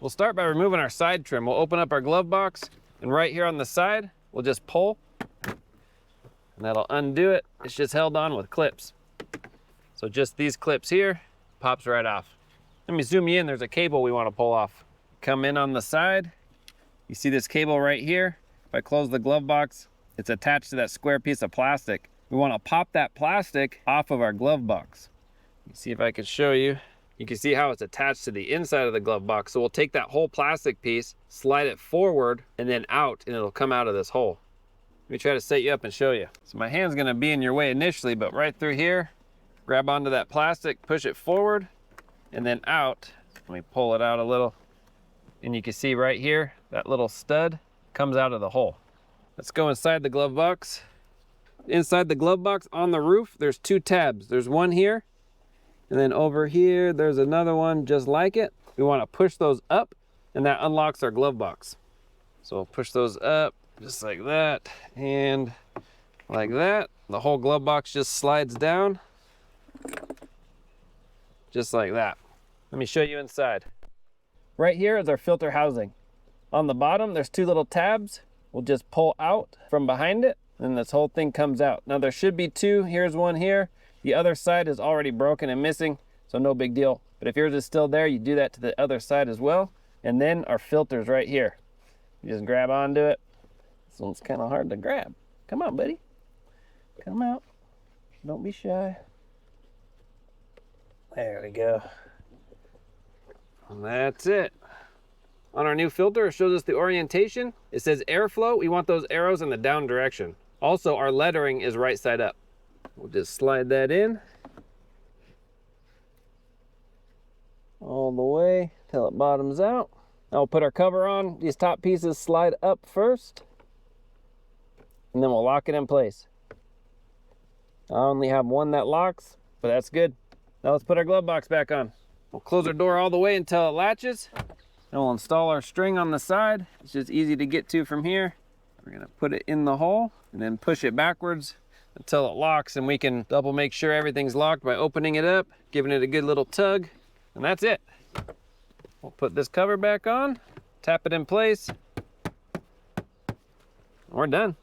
We'll start by removing our side trim. We'll open up our glove box, and right here on the side, we'll just pull, and that'll undo it. It's just held on with clips. So just these clips here, pops right off. Let me zoom you in. There's a cable we want to pull off. Come in on the side. You see this cable right here? If I close the glove box, it's attached to that square piece of plastic. We want to pop that plastic off of our glove box. Let me see if I can show you. You can see how it's attached to the inside of the glove box. So we'll take that whole plastic piece, slide it forward and then out, and it'll come out of this hole. Let me try to set you up and show you. So my hand's gonna be in your way initially, but right through here, grab onto that plastic, push it forward, and then out. Let me pull it out a little. And you can see right here, that little stud comes out of the hole. Let's go inside the glove box. Inside the glove box on the roof, there's 2 tabs. There's one here, and then over here, there's another one just like it. We want to push those up, and that unlocks our glove box. So we'll push those up just like that, and like that. The whole glove box just slides down, just like that. Let me show you inside. Right here is our filter housing. On the bottom, there's 2 little tabs. We'll just pull out from behind it, and this whole thing comes out. Now there should be 2. Here's one here. The other side is already broken and missing, so no big deal. But if yours is still there, you do that to the other side as well. And then our filter's right here. You just grab onto it. This one's kind of hard to grab. Come on, buddy. Come out. Don't be shy. There we go. And that's it. On our new filter, it shows us the orientation. It says airflow. We want those arrows in the down direction. Also, our lettering is right side up. We'll just slide that in all the way till it bottoms out. Now we'll put our cover on. These top pieces slide up first, and then we'll lock it in place. I only have one that locks, but that's good. Now let's put our glove box back on. We'll close our door all the way until it latches. Then we'll install our string on the side. It's just easy to get to from here. We're gonna put it in the hole and then push it backwards until it locks, and we can double make sure everything's locked by opening it up, giving it a good little tug, and that's it. We'll put this cover back on, tap it in place, and we're done.